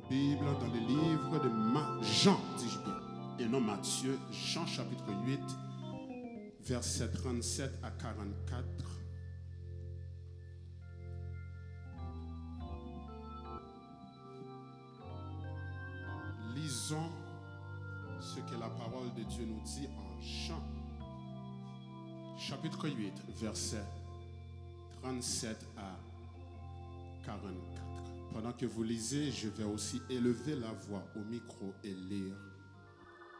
Bible dans le livre de Jean, dis-je bien, et non Matthieu, Jean chapitre 8, versets 37 à 44. Lisons ce que la parole de Dieu nous dit en Jean, chapitre 8, versets 37 à 44. Pendant que vous lisez, je vais aussi élever la voix au micro et lire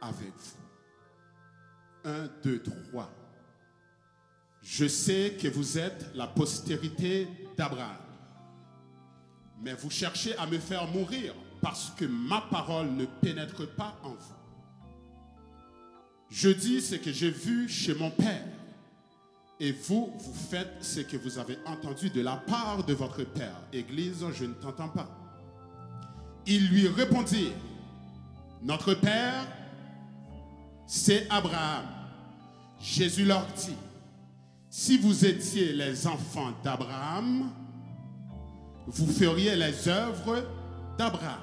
avec vous. 1, 2, 3. Je sais que vous êtes la postérité d'Abraham, mais vous cherchez à me faire mourir parce que ma parole ne pénètre pas en vous. Je dis ce que j'ai vu chez mon Père, et vous, vous faites ce que vous avez entendu de la part de votre Père. Église, je ne t'entends pas. Ils lui répondirent, notre Père, c'est Abraham. Jésus leur dit, si vous étiez les enfants d'Abraham, vous feriez les œuvres d'Abraham.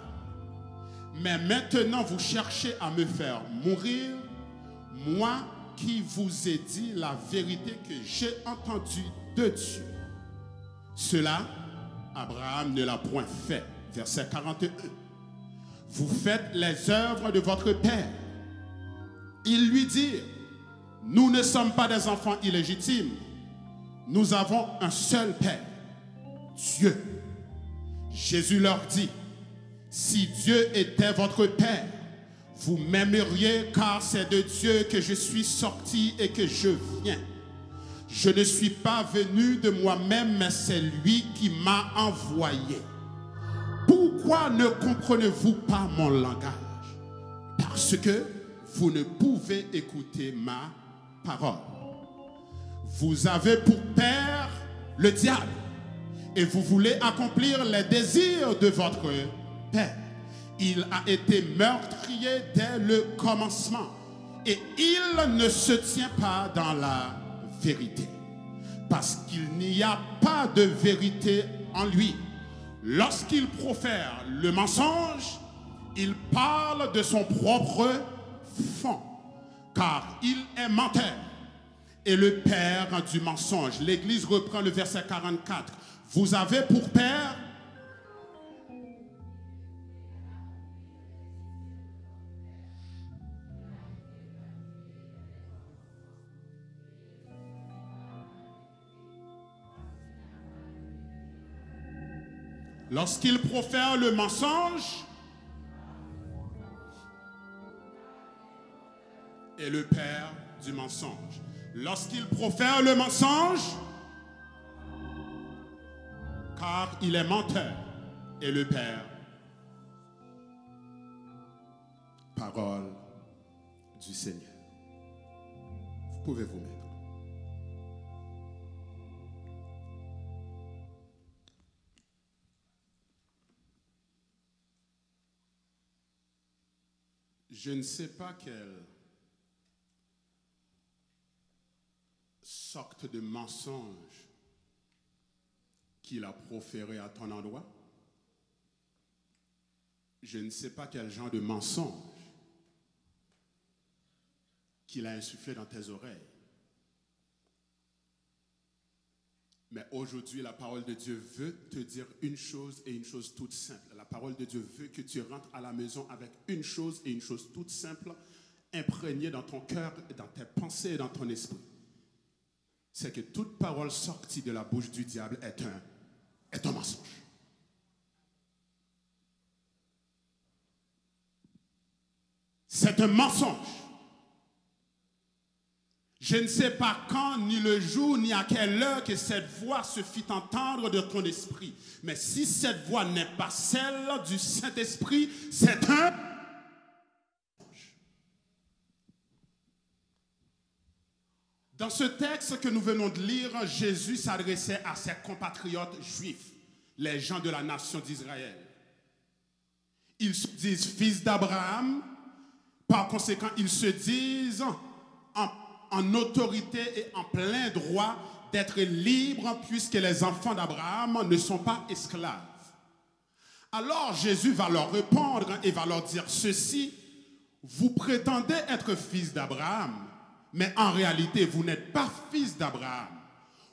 Mais maintenant, vous cherchez à me faire mourir, moi qui vous ai dit la vérité que j'ai entendue de Dieu. Cela, Abraham ne l'a point fait. Verset 41. Vous faites les œuvres de votre père. Ils lui dirent, nous ne sommes pas des enfants illégitimes. Nous avons un seul père, Dieu. Jésus leur dit, si Dieu était votre père, vous m'aimeriez car c'est de Dieu que je suis sorti et que je viens. Je ne suis pas venu de moi-même, mais c'est lui qui m'a envoyé. Pourquoi ne comprenez-vous pas mon langage? Parce que vous ne pouvez écouter ma parole. Vous avez pour père le diable et vous voulez accomplir les désirs de votre père. Il a été meurtrier dès le commencement et il ne se tient pas dans la vérité parce qu'il n'y a pas de vérité en lui. Lorsqu'il profère le mensonge, il parle de son propre fond car il est menteur et le père du mensonge. L'Église reprend le verset 44. Vous avez pour père lorsqu'il profère le mensonge et le père du mensonge. Lorsqu'il profère le mensonge, car il est menteur et le père. Parole du Seigneur. Vous pouvez vous mettre. Je ne sais pas quelle sorte de mensonge qu'il a proféré à ton endroit. Je ne sais pas quel genre de mensonge qu'il a insufflé dans tes oreilles. Mais aujourd'hui, la parole de Dieu veut te dire une chose et une chose toute simple. La parole de Dieu veut que tu rentres à la maison avec une chose et une chose toute simple, imprégnée dans ton cœur, dans tes pensées et dans ton esprit. C'est que toute parole sortie de la bouche du diable est un mensonge. C'est un mensonge. Je ne sais pas quand, ni le jour, ni à quelle heure que cette voix se fit entendre de ton esprit. Mais si cette voix n'est pas celle du Saint-Esprit, c'est un mensonge. Dans ce texte que nous venons de lire, Jésus s'adressait à ses compatriotes juifs, les gens de la nation d'Israël. Ils se disent fils d'Abraham, par conséquent, ils se disent en autorité et en plein droit d'être libres puisque les enfants d'Abraham ne sont pas esclaves. Alors Jésus va leur répondre et va leur dire ceci: vous prétendez être fils d'Abraham, mais en réalité vous n'êtes pas fils d'Abraham.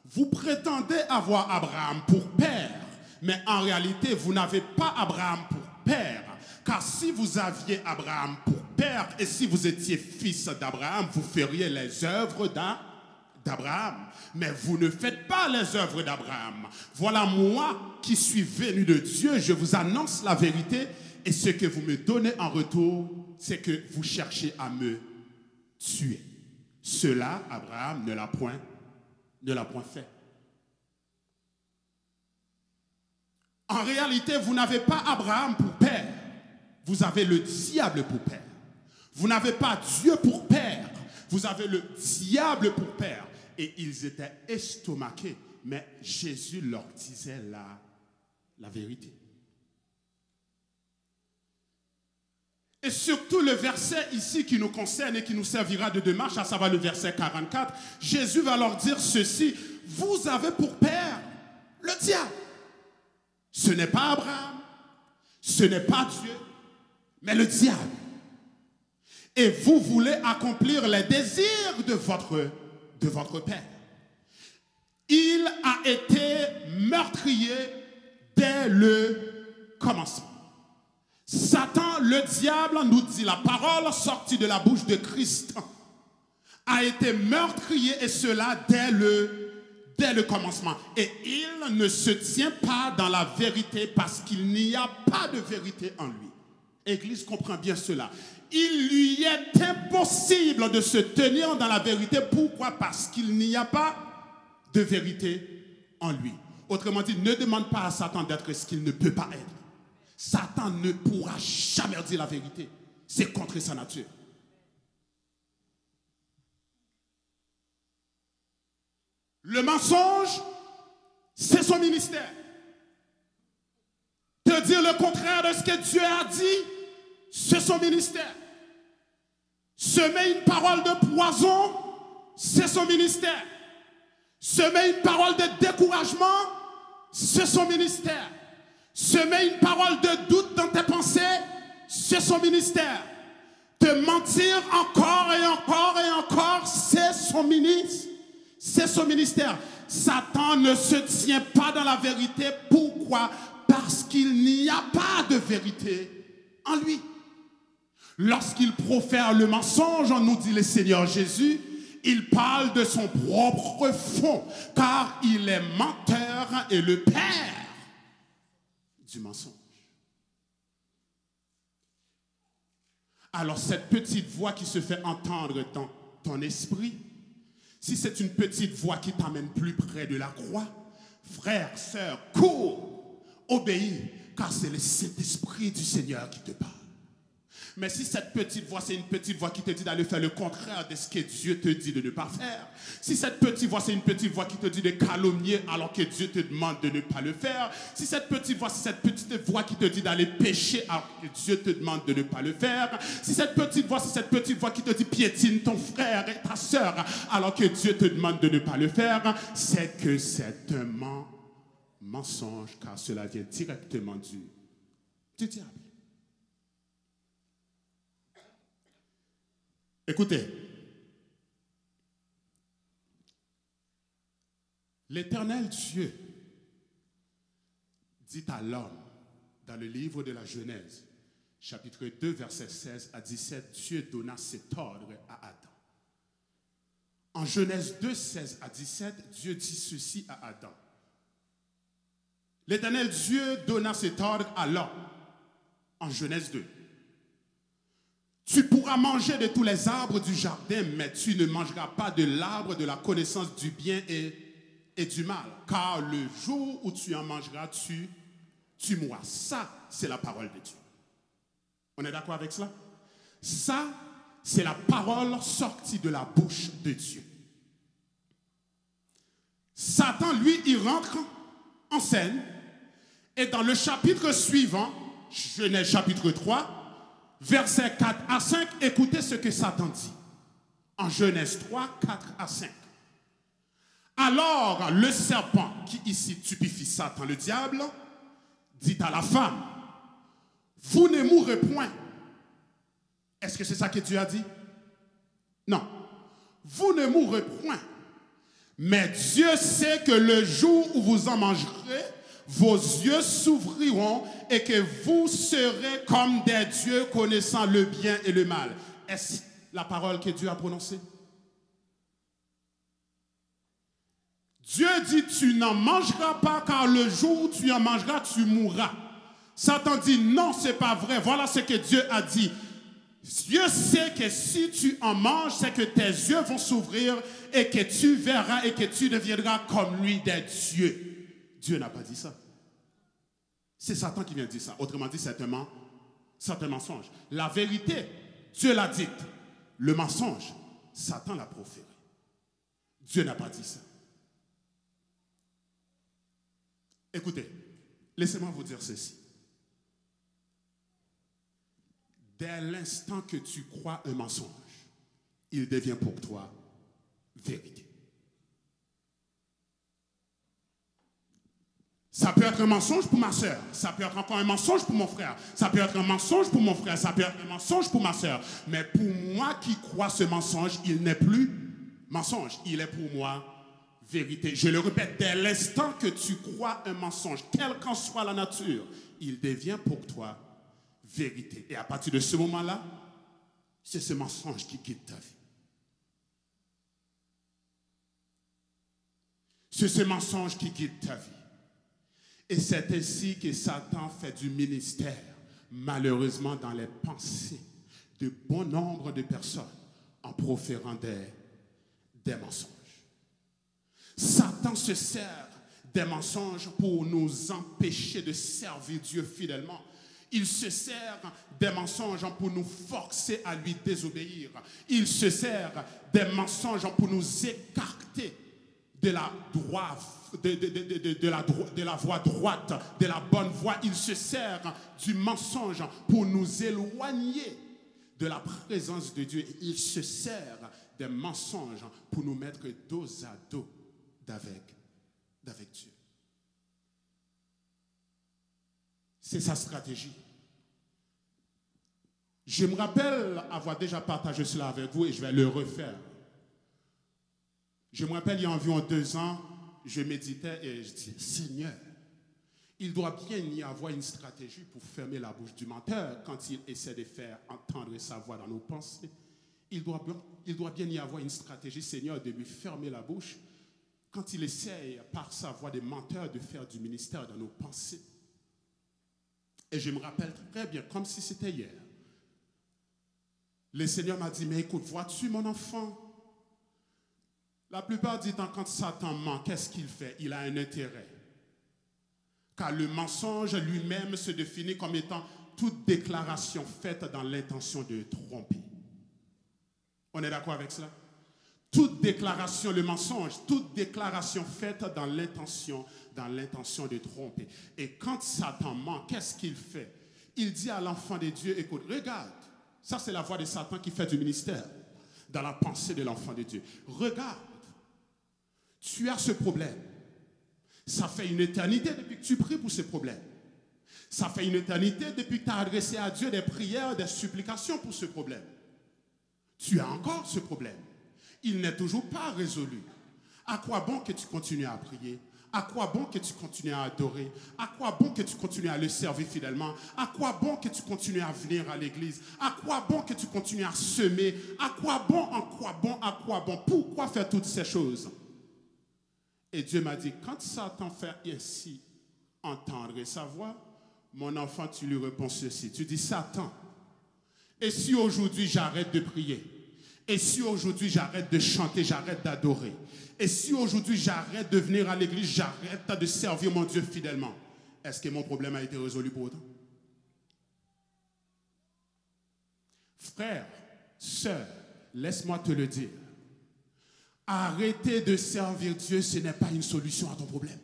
Vous prétendez avoir Abraham pour père, mais en réalité vous n'avez pas Abraham pour père. Car si vous aviez Abraham pour père et si vous étiez fils d'Abraham, vous feriez les œuvres d'Abraham. Mais vous ne faites pas les œuvres d'Abraham. Voilà moi qui suis venu de Dieu, je vous annonce la vérité et ce que vous me donnez en retour, c'est que vous cherchez à me tuer. Cela, Abraham ne l'a point fait. En réalité, vous n'avez pas Abraham pour père. Vous avez le diable pour père. Vous n'avez pas Dieu pour père. Vous avez le diable pour père. Et ils étaient estomaqués. Mais Jésus leur disait la vérité. Et surtout le verset ici qui nous concerne et qui nous servira de démarche, à savoir le verset 44, Jésus va leur dire ceci: vous avez pour père le diable. Ce n'est pas Abraham, ce n'est pas Dieu, mais le diable. Et vous voulez accomplir les désirs de votre père. Il a été meurtrier dès le commencement. Satan, le diable, nous dit la parole sortie de la bouche de Christ, a été meurtrier, et cela dès le commencement. Et il ne se tient pas dans la vérité parce qu'il n'y a pas de vérité en lui. Église comprend bien cela. Il lui est impossible de se tenir dans la vérité. Pourquoi? Parce qu'il n'y a pas de vérité en lui. Autrement dit, ne demande pas à Satan d'être ce qu'il ne peut pas être. Satan ne pourra jamais dire la vérité. C'est contre sa nature. Le mensonge, c'est son ministère. Te dire le contraire de ce que Dieu a dit, c'est son ministère. Semer une parole de poison, c'est son ministère. Semer une parole de découragement, c'est son ministère. Semer une parole de doute dans tes pensées, c'est son ministère. Te mentir encore et encore et encore, c'est son ministre. C'est son ministère. Satan ne se tient pas dans la vérité. Pourquoi? Parce qu'il n'y a pas de vérité en lui. Lorsqu'il profère le mensonge, nous dit le Seigneur Jésus, il parle de son propre fond, car il est menteur et le père du mensonge. Alors cette petite voix qui se fait entendre dans ton esprit, si c'est une petite voix qui t'amène plus près de la croix, frère, sœur, cours, obéis, car c'est le Saint-Esprit du Seigneur qui te parle. Mais si cette petite voix, c'est une petite voix qui te dit d'aller faire le contraire de ce que Dieu te dit de ne pas faire, si cette petite voix, c'est une petite voix qui te dit de calomnier alors que Dieu te demande de ne pas le faire, si cette petite voix, c'est cette petite voix qui te dit d'aller pécher alors que Dieu te demande de ne pas le faire, si cette petite voix, c'est cette petite voix qui te dit piétine ton frère et ta sœur alors que Dieu te demande de ne pas le faire, c'est que c'est un mensonge, car cela vient directement du diable. Écoutez, l'Éternel Dieu dit à l'homme dans le livre de la Genèse, chapitre 2, versets 16 à 17, Dieu donna cet ordre à Adam. En Genèse 2, 16 à 17, Dieu dit ceci à Adam. L'Éternel Dieu donna cet ordre à l'homme en Genèse 2. Tu pourras manger de tous les arbres du jardin, mais tu ne mangeras pas de l'arbre de la connaissance du bien et du mal. Car le jour où tu en mangeras, tu mourras. Ça, c'est la parole de Dieu. On est d'accord avec cela? Ça, c'est la parole sortie de la bouche de Dieu. Satan, lui, il rentre en scène. Et dans le chapitre suivant, Genèse chapitre 3, versets 4 à 5, écoutez ce que Satan dit. En Genèse 3, 4 à 5. Alors le serpent, qui ici typifie Satan le diable, dit à la femme, vous ne mourrez point. Est-ce que c'est ça que Dieu a dit? Non. Vous ne mourrez point. Mais Dieu sait que le jour où vous en mangerez, vos yeux s'ouvriront et que vous serez comme des dieux connaissant le bien et le mal. Est-ce la parole que Dieu a prononcée? Dieu dit, tu n'en mangeras pas car le jour où tu en mangeras, tu mourras. Satan dit, non, c'est pas vrai. Voilà ce que Dieu a dit. Dieu sait que si tu en manges, c'est que tes yeux vont s'ouvrir et que tu verras et que tu deviendras comme lui des dieux. Dieu n'a pas dit ça. C'est Satan qui vient de dire ça. Autrement dit, c'est un mensonge. La vérité, Dieu l'a dite. Le mensonge, Satan l'a proféré. Dieu n'a pas dit ça. Écoutez, laissez-moi vous dire ceci. Dès l'instant que tu crois un mensonge, il devient pour toi vérité. Ça peut être un mensonge pour ma soeur, ça peut être encore un mensonge pour mon frère, ça peut être un mensonge pour mon frère, ça peut être un mensonge pour ma soeur. Mais pour moi qui crois ce mensonge, il n'est plus mensonge, il est pour moi vérité. Je le répète, dès l'instant que tu crois un mensonge, quelle qu'en soit la nature, il devient pour toi vérité. Et à partir de ce moment-là, c'est ce mensonge qui quitte ta vie. C'est ce mensonge qui guide ta vie. Et c'est ainsi que Satan fait du ministère, malheureusement, dans les pensées de bon nombre de personnes, en proférant des mensonges. Satan se sert des mensonges pour nous empêcher de servir Dieu fidèlement. Il se sert des mensonges pour nous forcer à lui désobéir. Il se sert des mensonges pour nous écarter de la voie droite, de la bonne voie. Il se sert du mensonge pour nous éloigner de la présence de Dieu. Il se sert des mensonges pour nous mettre dos à dos d'avec Dieu. C'est sa stratégie. Je me rappelle avoir déjà partagé cela avec vous et je vais le refaire. Je me rappelle, il y a environ 2 ans, je méditais et je disais, Seigneur, il doit bien y avoir une stratégie pour fermer la bouche du menteur quand il essaie de faire entendre sa voix dans nos pensées. Il doit bien y avoir une stratégie, Seigneur, de lui fermer la bouche quand il essaie par sa voix de menteur de faire du ministère dans nos pensées. Et je me rappelle très bien, comme si c'était hier. Le Seigneur m'a dit, mais écoute, vois-tu mon enfant? La plupart du temps, quand Satan ment, qu'est-ce qu'il fait? Il a un intérêt. Car le mensonge lui-même se définit comme étant toute déclaration faite dans l'intention de tromper. On est d'accord avec cela? Toute déclaration, le mensonge, toute déclaration faite dans l'intention de tromper. Et quand Satan ment, qu'est-ce qu'il fait? Il dit à l'enfant de Dieu, écoute, regarde, ça c'est la voix de Satan qui fait du ministère dans la pensée de l'enfant de Dieu. Regarde, tu as ce problème. Ça fait une éternité depuis que tu pries pour ce problème. Ça fait une éternité depuis que tu as adressé à Dieu des prières, des supplications pour ce problème. Tu as encore ce problème. Il n'est toujours pas résolu. À quoi bon que tu continues à prier? À quoi bon que tu continues à adorer? À quoi bon que tu continues à le servir fidèlement? À quoi bon que tu continues à venir à l'église? À quoi bon que tu continues à semer? À quoi bon, en quoi bon, à quoi bon? Pourquoi faire toutes ces choses? Et Dieu m'a dit, quand Satan fait ainsi entendre sa voix, mon enfant, tu lui réponds ceci. Tu dis, Satan, et si aujourd'hui j'arrête de prier? Et si aujourd'hui j'arrête de chanter, j'arrête d'adorer? Et si aujourd'hui j'arrête de venir à l'église, j'arrête de servir mon Dieu fidèlement? Est-ce que mon problème a été résolu pour autant? Frère, sœur, laisse-moi te le dire. Arrêter de servir Dieu, ce n'est pas une solution à ton problème.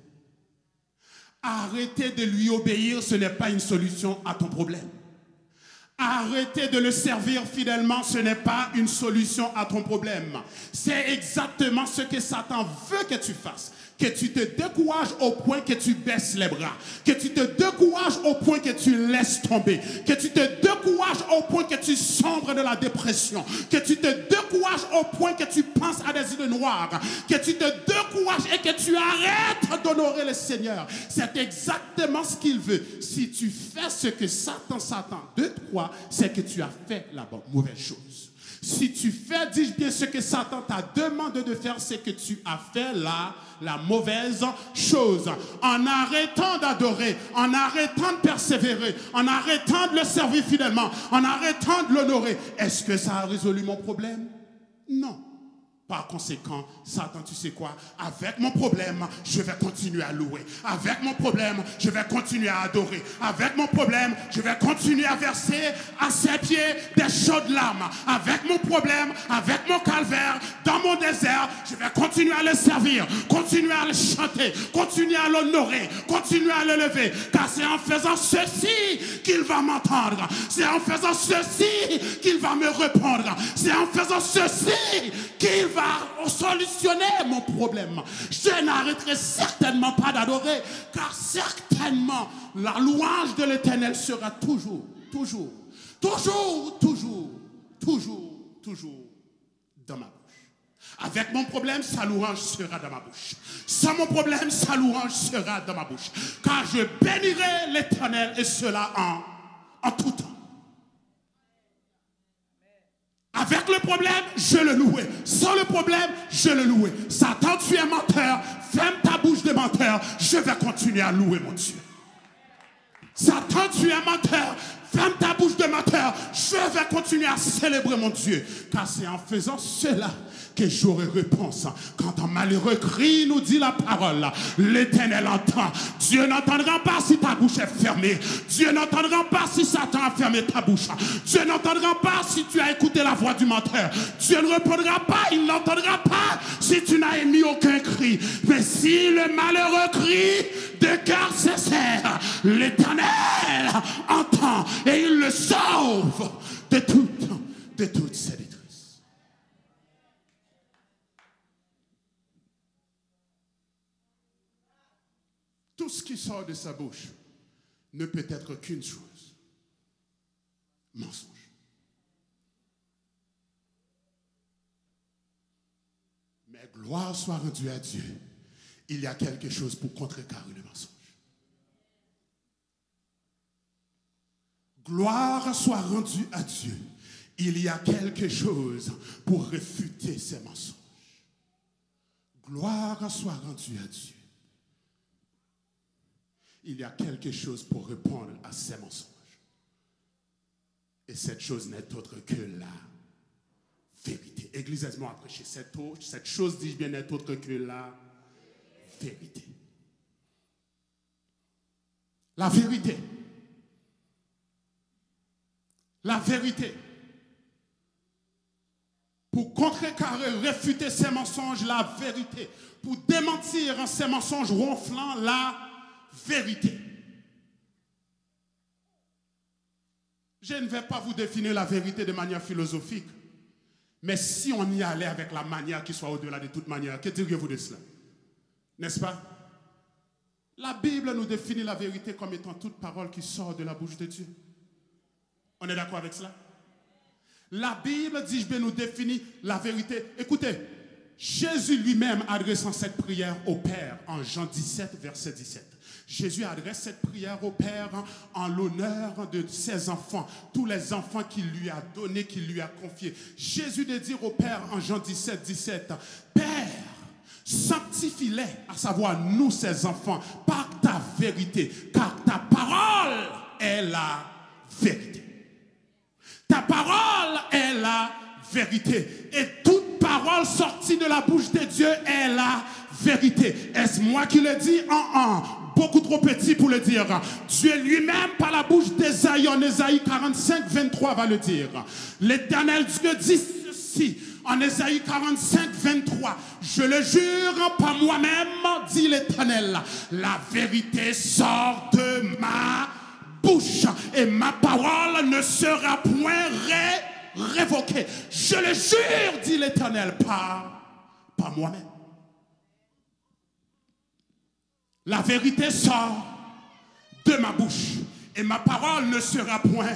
Arrêter de lui obéir, ce n'est pas une solution à ton problème. Arrêter de le servir fidèlement, ce n'est pas une solution à ton problème. C'est exactement ce que Satan veut que tu fasses. Que tu te décourages au point que tu baisses les bras. Que tu te décourages au point que tu laisses tomber. Que tu te décourages au point que tu sombres de la dépression. Que tu te décourages au point que tu penses à des idées noires. Que tu te décourages et que tu arrêtes d'honorer le Seigneur. C'est exactement ce qu'il veut. Si tu fais ce que Satan s'attend de toi, c'est que tu as fait la mauvaise chose. Si tu fais, dis-je bien, ce que Satan t'a demandé de faire, c'est que tu as fait la mauvaise chose. En arrêtant d'adorer, en arrêtant de persévérer, en arrêtant de le servir fidèlement, en arrêtant de l'honorer, est-ce que ça a résolu mon problème? Non. Par conséquent, Satan, tu sais quoi? Avec mon problème, je vais continuer à louer. Avec mon problème, je vais continuer à adorer. Avec mon problème, je vais continuer à verser à ses pieds des chaudes larmes. Avec mon problème, avec mon calvaire, dans mon désert, je vais continuer à le servir, continuer à le chanter, continuer à l'honorer, continuer à le lever. Car c'est en faisant ceci qu'il va m'entendre. C'est en faisant ceci qu'il va me répondre. C'est en faisant ceci qu'il va solutionner mon problème. Je n'arrêterai certainement pas d'adorer, car certainement la louange de l'Éternel sera toujours dans ma bouche. Avec mon problème, sa louange sera dans ma bouche. Sans mon problème, sa louange sera dans ma bouche. Car je bénirai l'Éternel, et cela en tout temps. Avec le problème, je le louais. Sans le problème, je le louais. Satan, tu es menteur. Ferme ta bouche de menteur. Je vais continuer à louer mon Dieu. Satan, tu es menteur. Ferme ta bouche de menteur. Je vais continuer à célébrer mon Dieu. Car c'est en faisant cela que j'aurai réponse. Quand un malheureux crie, nous dit la parole, l'Éternel entend. Dieu n'entendra pas si ta bouche est fermée. Dieu n'entendra pas si Satan a fermé ta bouche. Dieu n'entendra pas si tu as écouté la voix du menteur. Dieu ne répondra pas, il n'entendra pas si tu n'as émis aucun cri. Mais si le malheureux crie de cœur sincère, l'Éternel entend et il le sauve de toutes ses détresses. Tout ce qui sort de sa bouche ne peut être qu'une chose: mensonge. Mais gloire soit rendue à Dieu. Il y a quelque chose pour contrecarrer le mensonge. Gloire soit rendue à Dieu. Il y a quelque chose pour réfuter ces mensonges. Gloire soit rendue à Dieu. Il y a quelque chose pour répondre à ces mensonges. Et cette chose n'est autre que la vérité. Église, aide-moi à prêcher. Cette chose, dis-je bien, n'est autre que la vérité. La vérité. La vérité. Pour contrecarrer, réfuter ces mensonges, la vérité. Pour démentir ces mensonges ronflants, la vérité. Je ne vais pas vous définir la vérité de manière philosophique, mais si on y allait avec la manière qui soit au-delà de toute manière, que diriez-vous de cela? N'est-ce pas? La Bible nous définit la vérité comme étant toute parole qui sort de la bouche de Dieu. On est d'accord avec cela? La Bible, dis-je bien, nous définit la vérité. Écoutez, Jésus lui-même adressant cette prière au Père en Jean 17, verset 17. Jésus adresse cette prière au Père en l'honneur de ses enfants, tous les enfants qu'il lui a donnés, qu'il lui a confiés. Jésus de dire au Père en Jean 17, 17, Père, sanctifie-les, à savoir nous ses enfants, par ta vérité, car ta parole est la vérité. Ta parole est la vérité. Et toute parole sortie de la bouche de Dieu est la vérité. Est-ce moi qui le dis? Beaucoup trop petit pour le dire. Dieu lui-même, par la bouche d'Ésaïe, en Ésaïe 45, 23, va le dire. L'Éternel Dieu dit ceci, en Ésaïe 45, 23. Je le jure par moi-même, dit l'Éternel, la vérité sort de ma bouche et ma parole parole ne sera point révoquée. Je le jure, dit l'Éternel, par moi-même. La vérité sort de ma bouche et ma parole ne sera point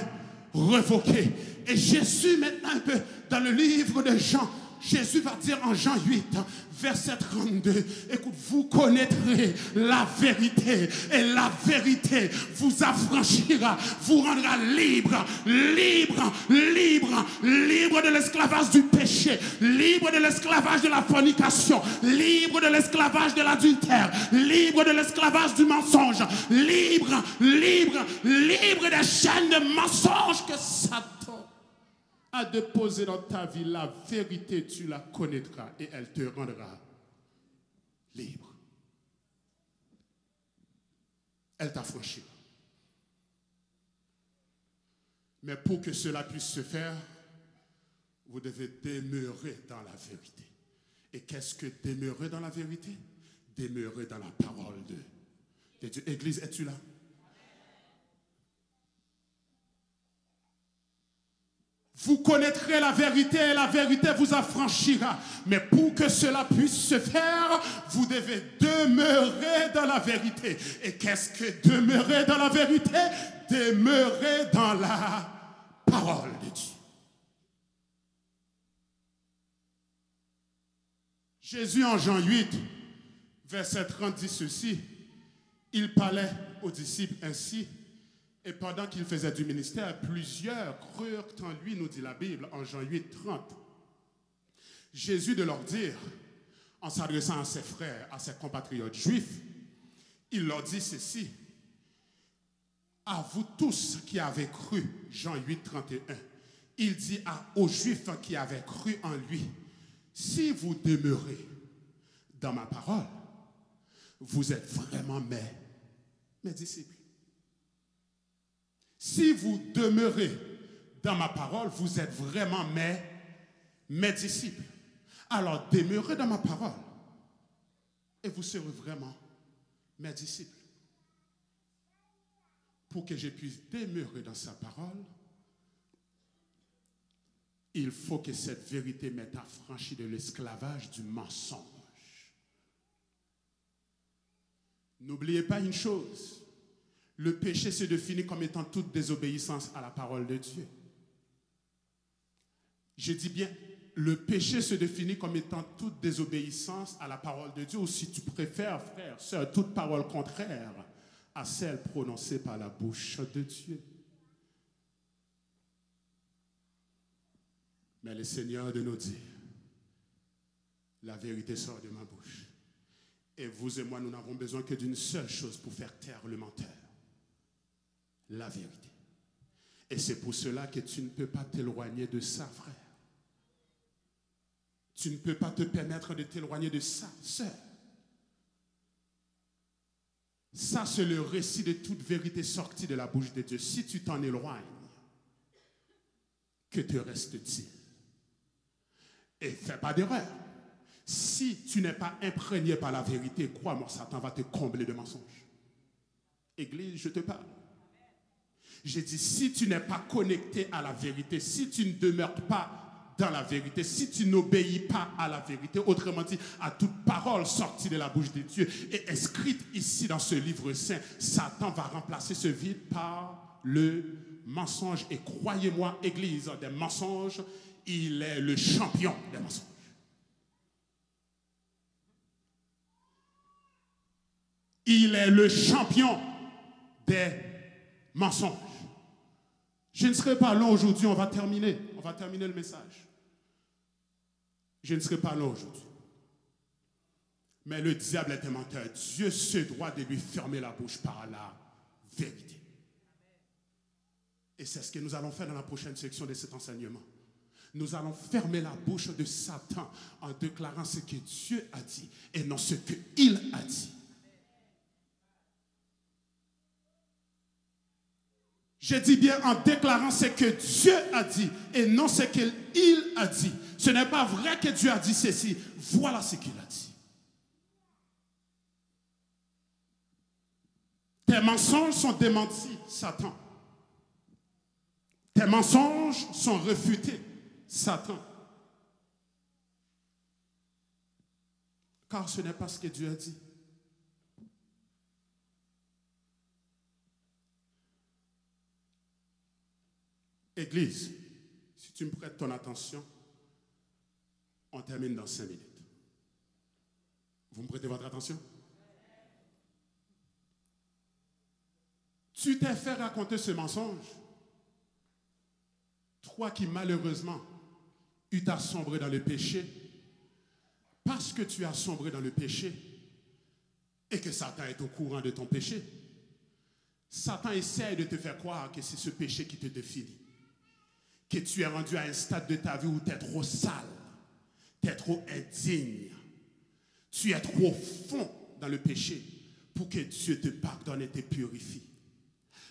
révoquée. Et Jésus, maintenant un peu dans le livre de Jean, Jésus va dire en Jean 8, verset 32, écoute, vous connaîtrez la vérité et la vérité vous affranchira, vous rendra libre, libre, libre, libre de l'esclavage du péché, libre de l'esclavage de la fornication, libre de l'esclavage de l'adultère, libre de l'esclavage du mensonge, libre, libre, libre des chaînes de mensonges que Satan à déposer dans ta vie. La vérité, tu la connaîtras et elle te rendra libre. Elle t'affranchira. Mais pour que cela puisse se faire, vous devez demeurer dans la vérité. Et qu'est-ce que demeurer dans la vérité? Demeurer dans la parole de Dieu. Église, es-tu là? Vous connaîtrez la vérité et la vérité vous affranchira. Mais pour que cela puisse se faire, vous devez demeurer dans la vérité. Et qu'est-ce que demeurer dans la vérité? Demeurer dans la parole de Dieu. Jésus en Jean 8, verset 30 dit ceci. Il parlait aux disciples ainsi. Et pendant qu'il faisait du ministère, plusieurs crurent en lui, nous dit la Bible, en Jean 8, 30. Jésus de leur dire, en s'adressant à ses frères, à ses compatriotes juifs, il leur dit ceci. À vous tous qui avez cru, Jean 8, 31, il dit aux Juifs qui avaient cru en lui, si vous demeurez dans ma parole, vous êtes vraiment mes disciples. Si vous demeurez dans ma parole, vous êtes vraiment mes disciples. Alors demeurez dans ma parole et vous serez vraiment mes disciples. Pour que je puisse demeurer dans sa parole, il faut que cette vérité m'ait affranchi de l'esclavage du mensonge. N'oubliez pas une chose. Le péché se définit comme étant toute désobéissance à la parole de Dieu. Je dis bien, le péché se définit comme étant toute désobéissance à la parole de Dieu, ou si tu préfères, frère, sœur, toute parole contraire à celle prononcée par la bouche de Dieu. Mais le Seigneur de nous dit, la vérité sort de ma bouche. Et vous et moi, nous n'avons besoin que d'une seule chose pour faire taire le menteur. La vérité. Et c'est pour cela que tu ne peux pas t'éloigner de ça, frère. Tu ne peux pas te permettre de t'éloigner de ça, sœur. Ça, c'est le récit de toute vérité sortie de la bouche de Dieu. Si tu t'en éloignes, que te reste-t-il? Et fais pas d'erreur. Si tu n'es pas imprégné par la vérité, crois-moi, Satan va te combler de mensonges. Église, je te parle. J'ai dit, si tu n'es pas connecté à la vérité, si tu ne demeures pas dans la vérité, si tu n'obéis pas à la vérité, autrement dit, à toute parole sortie de la bouche de Dieu et inscrite ici dans ce livre saint, Satan va remplacer ce vide par le mensonge. Et croyez-moi, Église, des mensonges, il est le champion des mensonges. Il est le champion des mensonges. Je ne serai pas long aujourd'hui, on va terminer le message. Je ne serai pas long aujourd'hui. Mais le diable est un menteur. Dieu se doit de lui fermer la bouche par la vérité. Et c'est ce que nous allons faire dans la prochaine section de cet enseignement. Nous allons fermer la bouche de Satan en déclarant ce que Dieu a dit et non ce qu'il a dit. Je dis bien en déclarant ce que Dieu a dit et non ce qu'il a dit. Ce n'est pas vrai que Dieu a dit ceci. Voilà ce qu'il a dit. Tes mensonges sont démentis, Satan. tes mensonges sont refutés, Satan. Car ce n'est pas ce que Dieu a dit. Église, si tu me prêtes ton attention, on termine dans 5 minutes. Vous me prêtez votre attention? Tu t'es fait raconter ce mensonge. Toi qui malheureusement eus à sombrer dans le péché, parce que tu as sombré dans le péché et que Satan est au courant de ton péché, Satan essaie de te faire croire que c'est ce péché qui te définit. Que tu es rendu à un stade de ta vie où tu es trop sale, tu es trop indigne, tu es trop fond dans le péché pour que Dieu te pardonne et te purifie.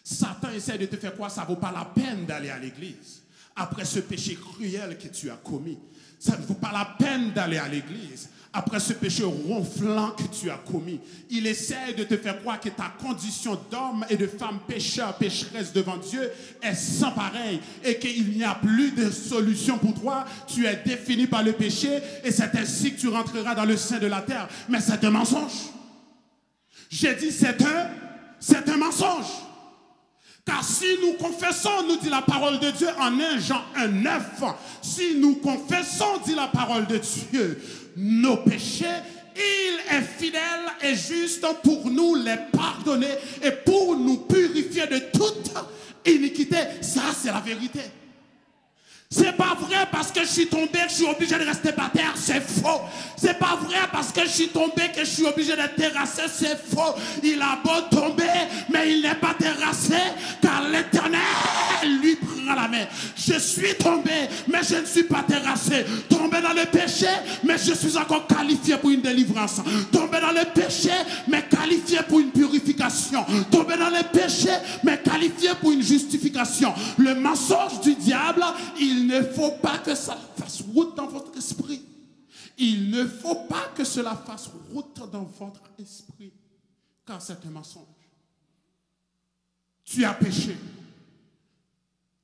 Satan essaie de te faire croire que ça ne vaut pas la peine d'aller à l'église après ce péché cruel que tu as commis. Ça ne vaut pas la peine d'aller à l'église après ce péché ronflant que tu as commis. Il essaie de te faire croire que ta condition d'homme et de femme pécheur, pécheresse devant Dieu est sans pareil et qu'il n'y a plus de solution pour toi. Tu es défini par le péché et c'est ainsi que tu rentreras dans le sein de la terre. Mais c'est un mensonge. J'ai dit c'est un mensonge. Car si nous confessons, nous dit la parole de Dieu en 1 Jean 1,9, si nous confessons, dit la parole de Dieu, nos péchés, il est fidèle et juste pour nous les pardonner et pour nous purifier de toute iniquité. Ça, c'est la vérité. C'est pas vrai parce que je suis tombé que je suis obligé de rester par terre, c'est faux. C'est pas vrai parce que je suis tombé que je suis obligé d'être terrassé, c'est faux. Il a beau tomber, mais il n'est pas terrassé, car l'Éternel lui prend la main. Je suis tombé, mais je ne suis pas terrassé. Tombé dans le péché, mais je suis encore qualifié pour une délivrance. Tombé dans le péché, mais qualifié pour une purification. Tombé dans le péché, mais qualifié pour une justification. Le mensonge du diable, il ne faut pas que ça fasse route dans votre esprit. Il ne faut pas que cela fasse route dans votre esprit. Car c'est un mensonge. Tu as péché.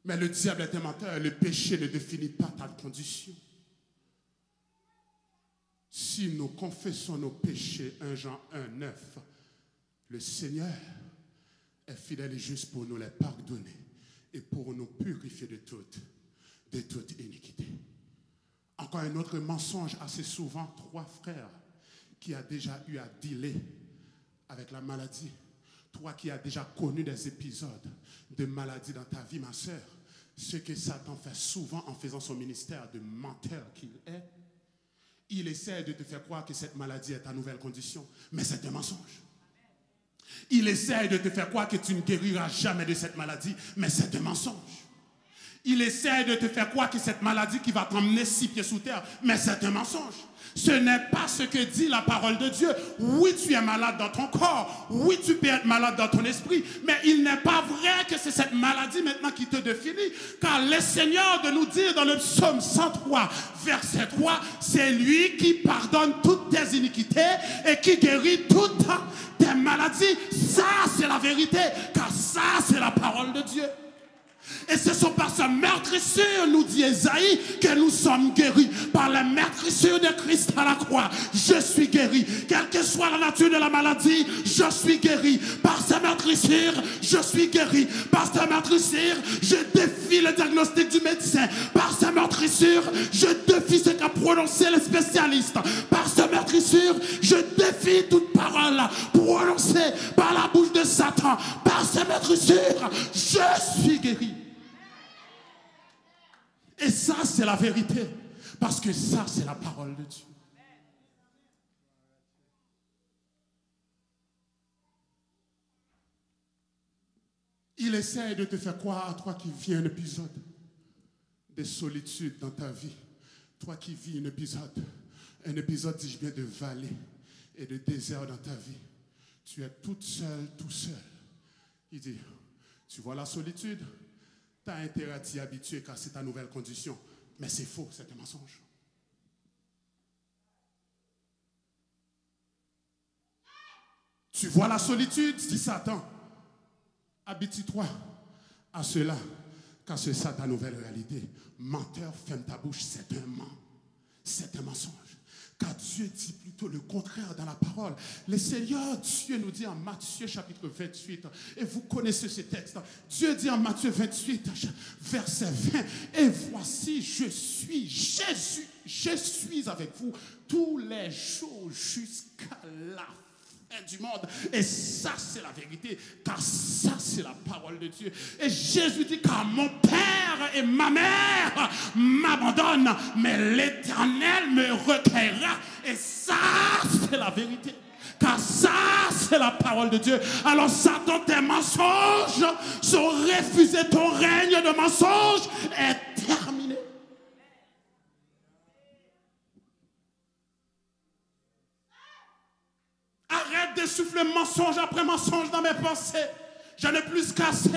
Mais le diable est un menteur. Le péché ne définit pas ta condition. Si nous confessons nos péchés, 1 Jean 1,9, le Seigneur est fidèle et juste pour nous les pardonner et pour nous purifier de toute iniquité. Encore un autre mensonge assez souvent, 3 frères qui a déjà eu à dealer avec la maladie. Toi qui as déjà connu des épisodes de maladie dans ta vie, ma sœur, ce que Satan fait souvent en faisant son ministère de menteur qu'il est, il essaie de te faire croire que cette maladie est ta nouvelle condition, mais c'est un mensonge. Il essaie de te faire croire que tu ne guériras jamais de cette maladie, mais c'est un mensonge. Il essaie de te faire croire que cette maladie qui va t'emmener 6 pieds sous terre, mais c'est un mensonge. Ce n'est pas ce que dit la parole de Dieu. Oui, tu es malade dans ton corps. Oui, tu peux être malade dans ton esprit. Mais il n'est pas vrai que c'est cette maladie maintenant qui te définit. Car le Seigneur de nous dire dans le psaume 103, verset 3, c'est lui qui pardonne toutes tes iniquités et qui guérit toutes tes maladies. Ça, c'est la vérité. Car ça, c'est la parole de Dieu. Et ce sont par sa meurtrissure, nous dit Ésaïe, que nous sommes guéris. Par la meurtrissure de Christ à la croix, je suis guéri. Quelle que soit la nature de la maladie, je suis guéri. Par sa meurtrissure, je suis guéri. Par sa meurtrissure, je défie le diagnostic du médecin. Par sa meurtrissure, je défie ce qu'a prononcé le spécialiste. Par sa meurtrissure, je défie toute parole prononcée par la bouche de Satan. Par sa meurtrissure, je suis guéri. Et ça, c'est la vérité. Parce que ça, c'est la parole de Dieu. Il essaie de te faire croire à toi qui vis un épisode de solitude dans ta vie. Toi qui vis un épisode, dis-je bien, de vallée et de désert dans ta vie. Tu es toute seule, tout seul. Il dit, tu vois la solitude? Tu as intérêt à t'y habituer car c'est ta nouvelle condition. Mais c'est faux, c'est un mensonge. Tu vois la solitude, dit Satan. Habitue-toi à cela Car c'est ça ta nouvelle réalité. Menteur, ferme ta bouche, c'est un mensonge. C'est un mensonge. Car Dieu dit plutôt le contraire dans la parole. Le Seigneur, Dieu nous dit en Matthieu chapitre 28, et vous connaissez ce texte, Dieu dit en Matthieu 28, verset 20, et voici, je suis Jésus, je suis avec vous tous les jours jusqu'à la fin du monde. Et ça, c'est la vérité, car ça, c'est la parole de Dieu. Et Jésus dit, car mon Père et ma mère m'abandonnent, mais l'Éternel me recueillera. Et ça, c'est la vérité, car ça, c'est la parole de Dieu. Alors Satan, tes mensonges sont refusés, ton règne de mensonges est terminé. Arrête de souffler mensonge après mensonge dans mes pensées. J'en ai plus qu'assez.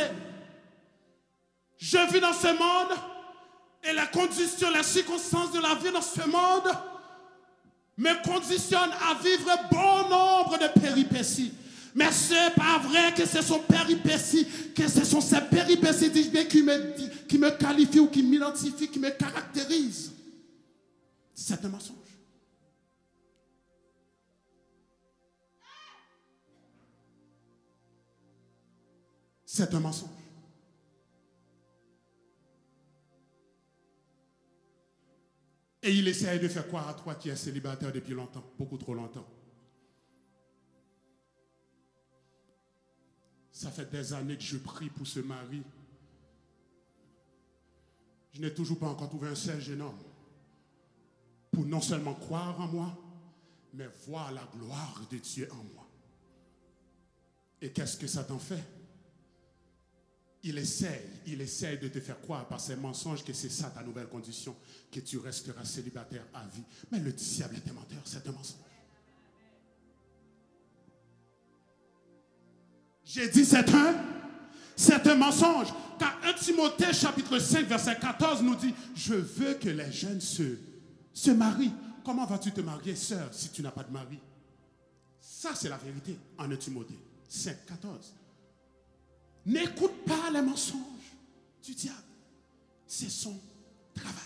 Je vis dans ce monde et les conditions, les circonstances de la vie dans ce monde me conditionnent à vivre bon nombre de péripéties. Mais ce n'est pas vrai que ce sont péripéties, que ce sont ces péripéties, dis-je bien, qui me qualifient ou qui m'identifient, qui me caractérisent. C'est un mensonge. C'est un mensonge. Et il essaie de faire croire à toi qui es célibataire depuis longtemps, beaucoup trop longtemps. Ça fait des années que je prie pour ce mari. Je n'ai toujours pas encore trouvé un seul jeune homme pour non seulement croire en moi, mais voir la gloire de Dieu en moi. Et qu'est-ce que Satan fait? Il essaye de te faire croire par ses mensonges que c'est ça ta nouvelle condition, que tu resteras célibataire à vie. Mais le diable est un menteur, c'est un mensonge. J'ai dit c'est un mensonge. Car 1 Timothée chapitre 5 verset 14 nous dit, je veux que les jeunes se marient. Comment vas-tu te marier, sœur, si tu n'as pas de mari? Ça c'est la vérité en 1 Timothée 5, 14. N'écoute pas les mensonges du diable. C'est son travail.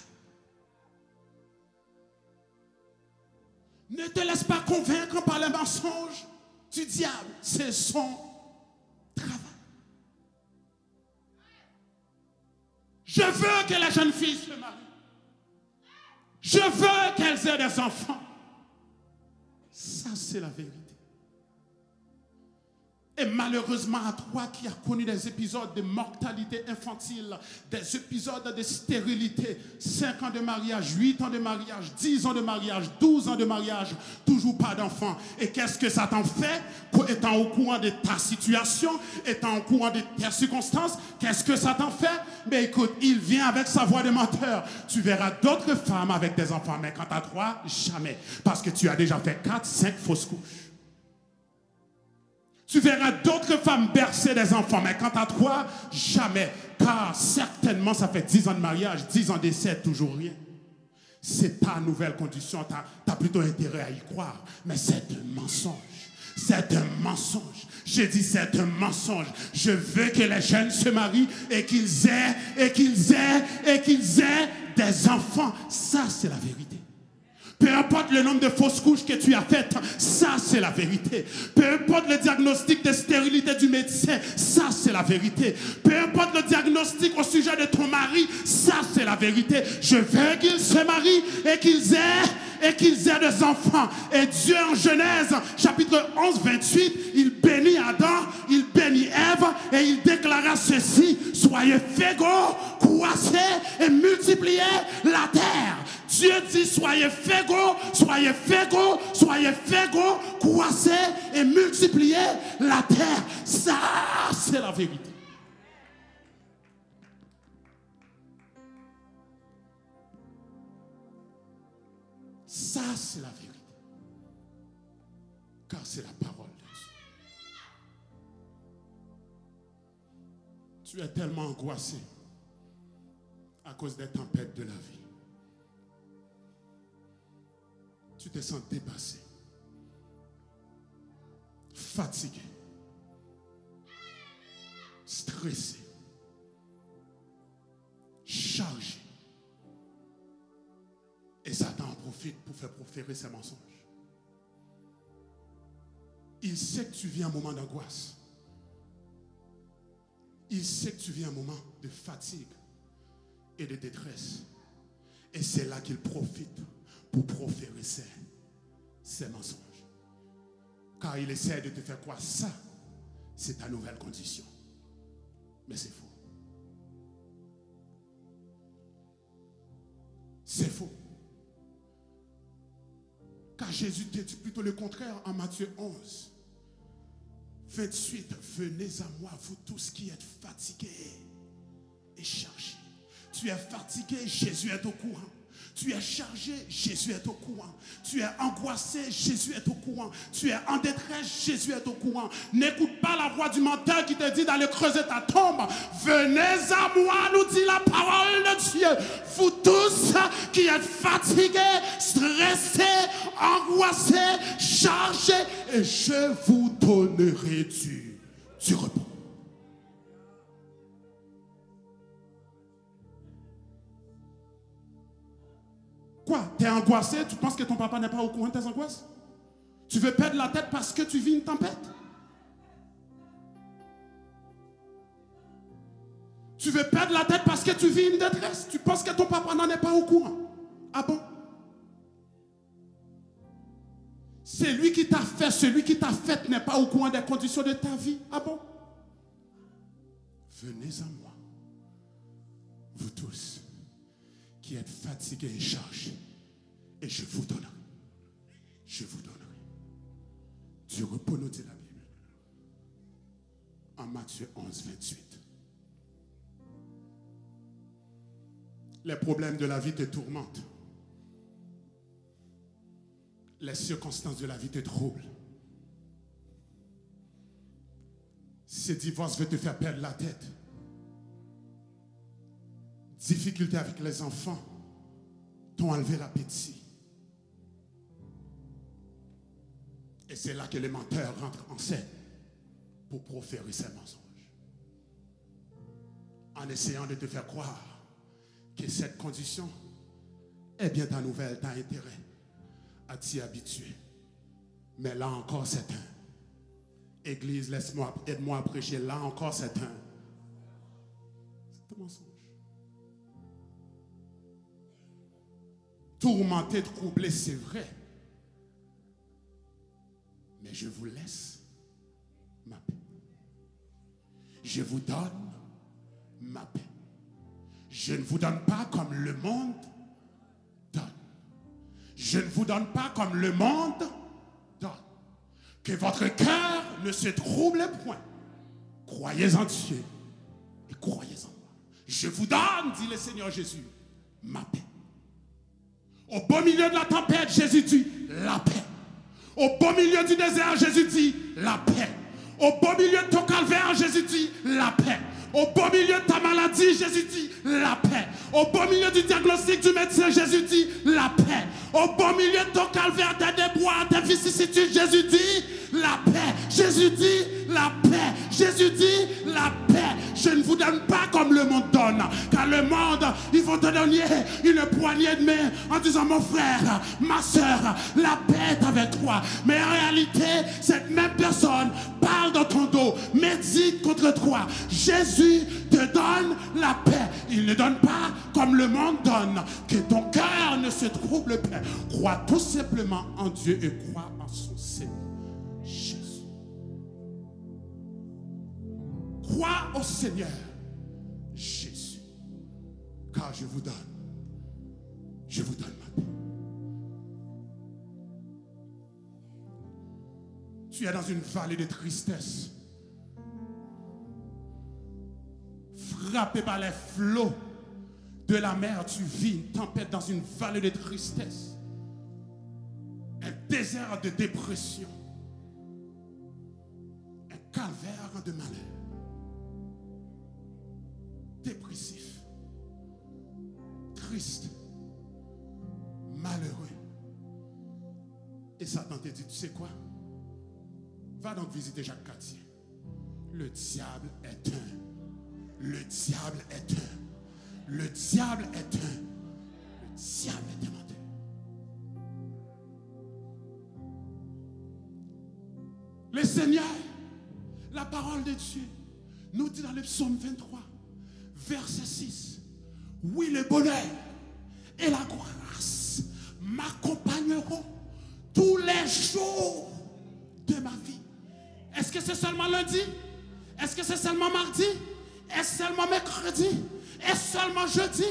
Ne te laisse pas convaincre par les mensonges du diable. C'est son travail. Je veux que les jeunes filles se marient. Je veux qu'elles aient des enfants. Ça, c'est la vérité. Et malheureusement à toi qui as connu des épisodes de mortalité infantile, des épisodes de stérilité, 5 ans de mariage, 8 ans de mariage, 10 ans de mariage, 12 ans de mariage, toujours pas d'enfant. Et qu'est-ce que ça t'en fait? Étant au courant de ta situation, étant au courant de tes circonstances, qu'est-ce que ça t'en fait? Mais écoute, il vient avec sa voix de menteur. Tu verras d'autres femmes avec des enfants, mais quant à toi, jamais. Parce que tu as déjà fait 4, 5 fausses couches. Tu verras d'autres femmes bercer des enfants, mais quant à toi, jamais. Car certainement, ça fait 10 ans de mariage, 10 ans d'essai, toujours rien. C'est ta nouvelle condition, tu as plutôt intérêt à y croire. Mais c'est un mensonge. C'est un mensonge. J'ai dit c'est un mensonge. Je veux que les jeunes se marient et qu'ils aient des enfants. Ça, c'est la vérité. Peu importe le nombre de fausses couches que tu as faites, ça c'est la vérité. Peu importe le diagnostic de stérilité du médecin, ça c'est la vérité. Peu importe le diagnostic au sujet de ton mari, ça c'est la vérité. Je veux qu'ils se marient et qu'ils aient des enfants. Et Dieu en Genèse, chapitre 11, 28, il bénit Adam, il bénit Ève et il déclara ceci: soyez fécaux, croissez et multipliez la terre. Dieu dit soyez fécaux, soyez fécaux, soyez fécaux, croissez et multipliez la terre. Ça, c'est la vérité. Ça, c'est la vérité. Car c'est la parole de Dieu. Tu es tellement angoissé à cause des tempêtes de la vie. Tu te sens dépassé, fatigué, stressé. profite pour faire proférer ses mensonges. Il sait que tu vis un moment d'angoisse. Il sait que tu vis un moment de fatigue et de détresse. Et c'est là qu'il profite pour proférer ses mensonges. Car il essaie de te faire croire ça, c'est ta nouvelle condition. Mais c'est faux. C'est faux. Car Jésus te dit plutôt le contraire en Matthieu 11, 28. Venez à moi, vous tous qui êtes fatigués et chargés. Tu es fatigué, Jésus est au courant. Tu es chargé, Jésus est au courant. Tu es angoissé, Jésus est au courant. Tu es en détresse, Jésus est au courant. N'écoute pas la voix du menteur qui te dit d'aller creuser ta tombe. Venez à moi, nous dit la parole de Dieu. Vous tous qui êtes fatigués, stressés, angoissés, chargés, et je vous donnerai du repos. Quoi? Tu es angoissé? Tu penses que ton papa n'est pas au courant de tes angoisses? Tu veux perdre la tête parce que tu vis une tempête? Tu veux perdre la tête parce que tu vis une détresse? Tu penses que ton papa n'en est pas au courant? Ah bon? C'est lui qui t'a fait, celui qui t'a fait n'est pas au courant des conditions de ta vie. Ah bon? Venez à moi, vous tous qui êtes fatigués et chargés, et je vous donnerai du repos, nous dit la Bible en Matthieu 11, 28. Les problèmes de la vie te tourmentent. Les circonstances de la vie te troublent. Ce divorce veut te faire perdre la tête. Difficultés avec les enfants t'ont enlevé l'appétit. Et c'est là que le menteur rentre en scène pour proférer ses mensonges. En essayant de te faire croire que cette condition est bien ta nouvelle, t'as intérêt à t'y habituer. Mais là encore, c'est un. Église, aide-moi à prêcher. Là encore, c'est un mensonge. Tourmenté, troublé, c'est vrai. Mais je vous laisse ma paix. Je vous donne ma paix. Je ne vous donne pas comme le monde donne. Je ne vous donne pas comme le monde donne. Que votre cœur ne se trouble point. Croyez en Dieu et croyez en moi. Je vous donne, dit le Seigneur Jésus, ma paix. Au beau milieu de la tempête, Jésus dit la paix. Au beau milieu du désert, Jésus dit la paix. Au beau milieu de ton calvaire, Jésus dit la paix. Au beau milieu de ta maladie, Jésus dit la paix. Au beau milieu du diagnostic du médecin, Jésus dit la paix. Au beau milieu de ton calvaire, tes déboires, tes vicissitudes, Jésus dit la paix. Jésus dit la paix. Jésus dit la paix. Je ne vous donne pas comme le monde donne. Car le monde, ils vont te donner une poignée de main en disant mon frère, ma soeur, la paix est avec toi. Mais en réalité, cette même personne parle dans ton dos, médite contre toi. Jésus te donne la paix. Il ne donne pas comme le monde donne. Que ton cœur ne se trouble pas. Crois tout simplement en Dieu et crois en son Seigneur Jésus. Crois au Seigneur Jésus. Car je vous donne ma paix. Tu es dans une vallée de tristesse. Frappé par les flots de la mer, tu vis une tempête dans une vallée de tristesse. Un désert de dépression. Un calvaire de malheur. Dépressif. Triste. Malheureux. Et Satan te dit, tu sais quoi? Va donc visiter Jacques Cartier. Le diable est un. Le diable est un. Le diable est un. Le diable est un menteur. Seigneur, la parole de Dieu, nous dit dans le psaume 23, verset 6, oui, le bonheur et la grâce m'accompagneront tous les jours de ma vie. Est-ce que c'est seulement lundi? Est-ce que c'est seulement mardi? Est-ce seulement mercredi? Est-ce seulement jeudi?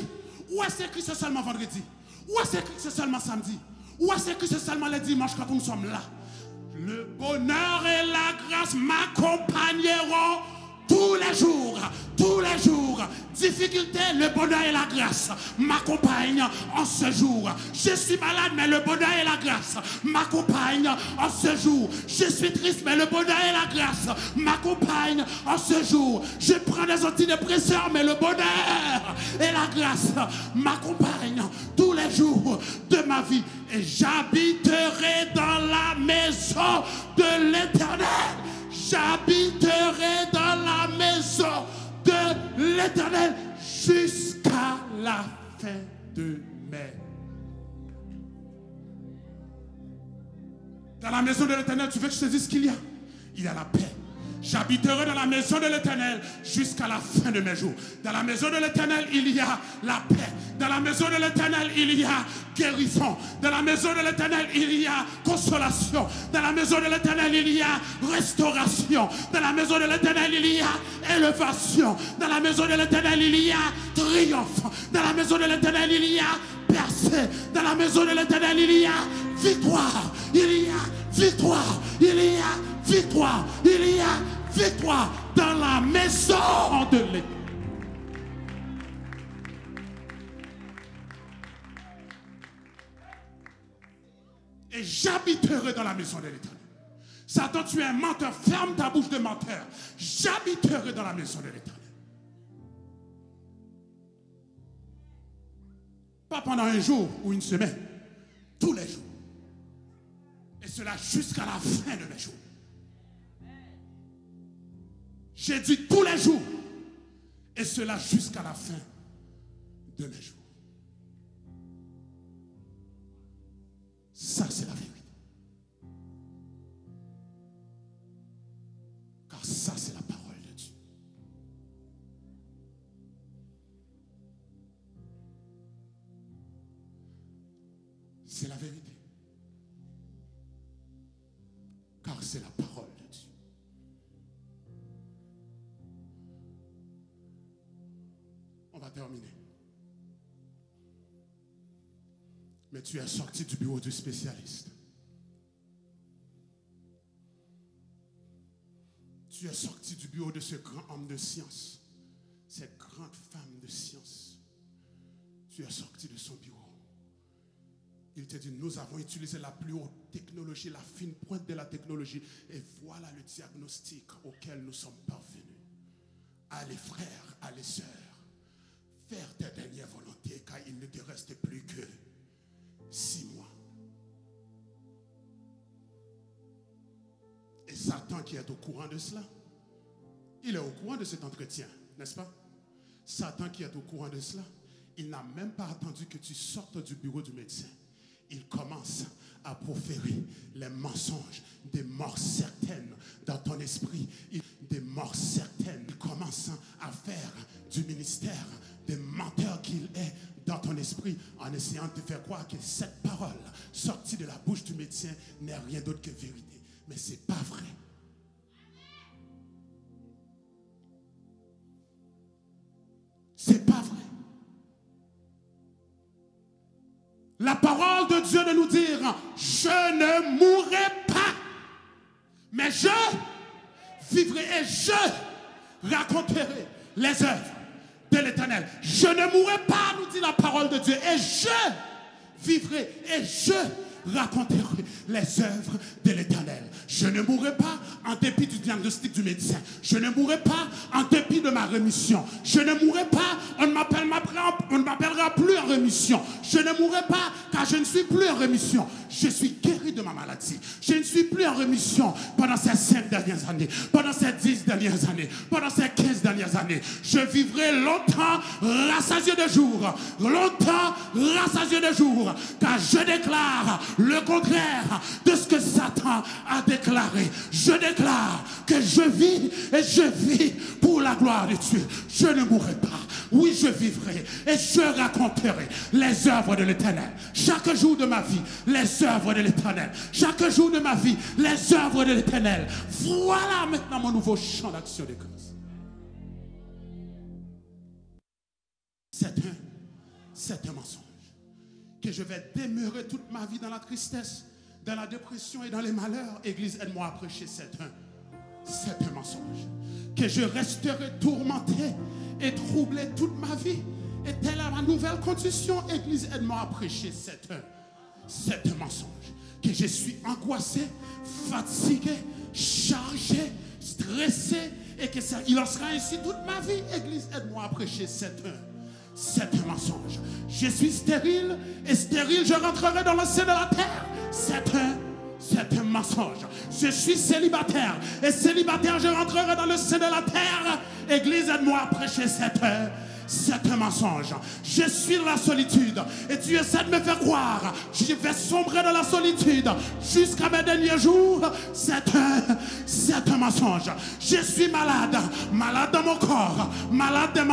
Ou est-ce que c'est seulement vendredi? Ou est-ce que c'est seulement samedi? Ou est-ce que c'est seulement le dimanche quand nous sommes là? Le bonheur et la grâce m'accompagneront tous les jours, tous les jours. Difficulté, le bonheur et la grâce m'accompagnent en ce jour. Je suis malade, mais le bonheur et la grâce m'accompagnent en ce jour. Je suis triste, mais le bonheur et la grâce m'accompagnent en ce jour. Je prends des antidépresseurs, mais le bonheur et la grâce m'accompagnent tous les jours de ma vie. Et j'habiterai dans la maison de l'Éternel. J'habiterai dans la maison de l'Éternel jusqu'à la fin de mai. Dans la maison de l'Éternel, tu veux que je te dise ce qu'il y a? Il y a la paix. J'habiterai dans la maison de l'Éternel jusqu'à la fin de mes jours. Dans la maison de l'Éternel, il y a la paix. Dans la maison de l'Éternel, il y a guérison. Dans la maison de l'Éternel, il y a consolation. Dans la maison de l'Éternel, il y a restauration. Dans la maison de l'Éternel, il y a élévation. Dans la maison de l'Éternel, il y a triomphe. Dans la maison de l'Éternel, il y a percée. Dans la maison de l'Éternel, il y a victoire. Il y a victoire. Il y a victoire. Il y a victoire dans la maison de l'Éternel. Et j'habiterai dans la maison de l'Éternel. Satan, tu es un menteur. Ferme ta bouche de menteur. J'habiterai dans la maison de l'Éternel. Pas pendant un jour ou une semaine. Tous les jours. Et cela jusqu'à la fin de mes jours. J'ai dit tous les jours. Et cela jusqu'à la fin de mes jours. Ça, c'est la vérité. Car ça, c'est la parole de Dieu. C'est la vérité. Car c'est la parole de Dieu. On va terminer. Mais tu es sorti du bureau du spécialiste. Tu es sorti du bureau de ce grand homme de science, cette grande femme de science. Tu es sorti de son bureau. Il te dit, nous avons utilisé la plus haute technologie, la fine pointe de la technologie. Et voilà le diagnostic auquel nous sommes parvenus. Allez frères, allez sœurs, faire tes dernières volontés, car il ne te reste plus que 6 mois. Et Satan qui est au courant de cela, il est au courant de cet entretien, n'est-ce pas? Satan qui est au courant de cela, il n'a même pas attendu que tu sortes du bureau du médecin. Il commence à proférer les mensonges, des morts certaines dans ton esprit, des morts certaines. Il commence à faire du ministère des menteurs qu'il est dans ton esprit, en essayant de te faire croire que cette parole sortie de la bouche du médecin n'est rien d'autre que vérité. Mais ce n'est pas vrai. C'est pas vrai. La parole de Dieu de nous dire, je ne mourrai pas, mais je vivrai et je raconterai les œuvres de l'Éternel. Je ne mourrai pas, nous dit la parole de Dieu, et je vivrai et je raconterai les œuvres de l'Éternel. Je ne mourrai pas en dépit du diagnostic du médecin. Je ne mourrai pas en dépit de ma rémission. Je ne mourrai pas, on ne m'appellera plus en rémission. Je ne mourrai pas car je ne suis plus en rémission. Je suis guéri de ma maladie. Je ne suis plus en rémission pendant ces 5 dernières années, pendant ces 10 dernières années, pendant ces 15 dernières années. Je vivrai longtemps rassasié de jours, longtemps rassasié de jours, car je déclare le contraire de ce que Satan a déclaré déclarer, je déclare que je vis et je vis pour la gloire de Dieu. Je ne mourrai pas. Oui, je vivrai et je raconterai les œuvres de l'Éternel. Chaque jour de ma vie, les œuvres de l'Éternel. Chaque jour de ma vie, les œuvres de l'Éternel. Voilà maintenant mon nouveau champ d'action de grâce. C'est un mensonge. Que je vais demeurer toute ma vie dans la tristesse, dans la dépression et dans les malheurs. Église, aide-moi à prêcher, c'est un mensonge. Que je resterai tourmenté et troublé toute ma vie. Et telle est ma nouvelle condition. Église, aide-moi à prêcher, c'est un mensonge. Que je suis angoissé, fatigué, chargé, stressé et que ça, il en sera ainsi toute ma vie. Église, aide-moi à prêcher, c'est un mensonge. Je suis stérile et stérile, je rentrerai dans le sein de la terre. C'est un mensonge. Je suis célibataire et célibataire, je rentrerai dans le sein de la terre. Église, aide-moi à prêcher, c'est un mensonge. Je suis dans la solitude et tu essaies de me faire croire je vais sombrer dans la solitude jusqu'à mes derniers jours. C'est un mensonge. Je suis malade, malade dans mon corps, malade dans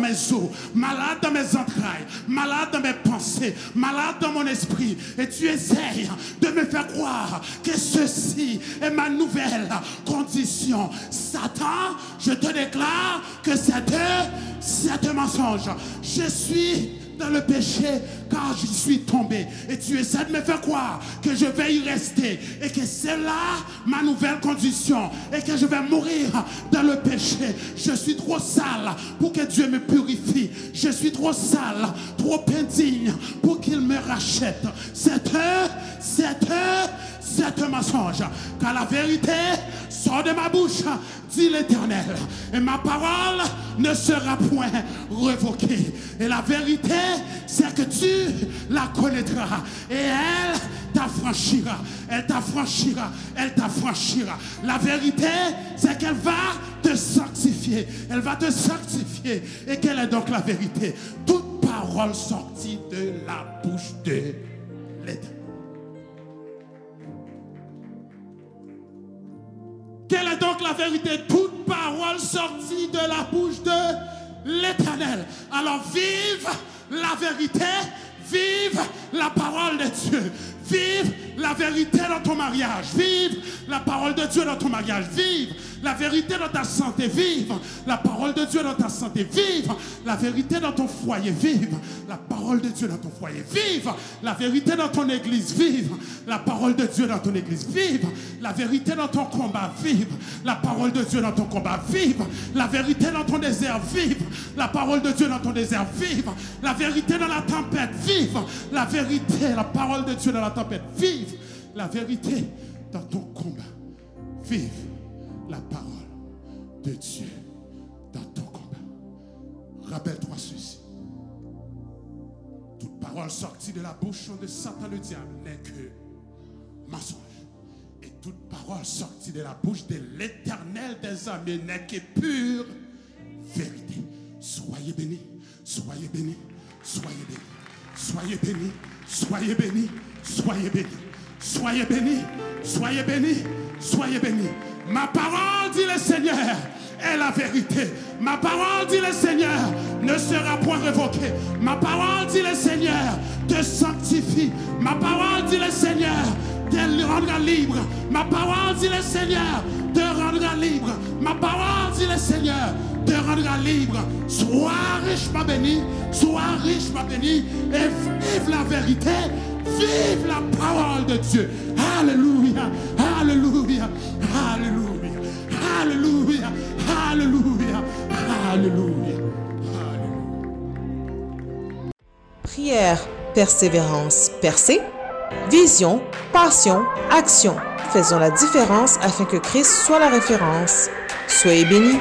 mes os, malade dans mes entrailles, malade dans mes pensées, malade dans mon esprit. Et tu essayes de me faire croire que ceci est ma nouvelle condition. Satan, je te déclare que c'est un mensonge. Je suis dans le péché car je suis tombé. Et tu essaies de me faire croire que je vais y rester et que c'est là ma nouvelle condition et que je vais mourir dans le péché. Je suis trop sale pour que Dieu me purifie. Je suis trop sale, trop indigne pour qu'il me rachète. C'est un mensonge. Car la vérité sort de ma bouche, dit l'Éternel, et ma parole ne sera point révoquée. Et la vérité, c'est que tu la connaîtras et elle t'affranchira. Elle t'affranchira. Elle t'affranchira. La vérité, c'est qu'elle va te sanctifier. Elle va te sanctifier. Et quelle est donc la vérité? Toute parole sortie de la bouche de l'Éternel. Quelle est donc la vérité? Toute parole sortie de la bouche de l'Éternel. Alors vive la vérité, vive la parole de Dieu. Vive la vérité dans ton mariage. Vive la parole de Dieu dans ton mariage. Vive la vérité dans ta santé. Vive la parole de Dieu dans ta santé. Vive la vérité dans ton foyer. Vive la parole de Dieu dans ton foyer. Vive la vérité dans ton église. Vive la parole de Dieu dans ton église. Vive la vérité dans ton combat. Vive la parole de Dieu dans ton combat. Vive la vérité dans ton désert. Vive la parole de Dieu dans ton désert. Vive la vérité dans la tempête. Vive la vérité, la parole de Dieu dans la tempête. Vive la vérité dans ton combat. Vive la parole de Dieu dans ton combat. Rappelle-toi ceci. Toute parole sortie de la bouche de Satan le diable n'est que mensonge. Et toute parole sortie de la bouche de l'Éternel des armées n'est que pure vérité. Soyez bénis, soyez bénis, soyez bénis, soyez bénis, soyez bénis, soyez bénis, soyez bénis, soyez bénis, soyez bénis. Ma parole, dit le Seigneur, est la vérité. Ma parole, dit le Seigneur, ne sera point révoquée. Ma parole, dit le Seigneur, te sanctifie. Ma parole, dit le Seigneur, te rendra libre. Ma parole, dit le Seigneur, te rendra libre. Ma parole, dit le Seigneur, te rendra libre. Sois richement béni, sois richement béni et vive la vérité, vive la parole de Dieu. Alléluia, alléluia, alléluia, alléluia, alléluia, alléluia. Prière, persévérance, percée. Vision, passion, action. Faisons la différence afin que Christ soit la référence. Soyez bénis.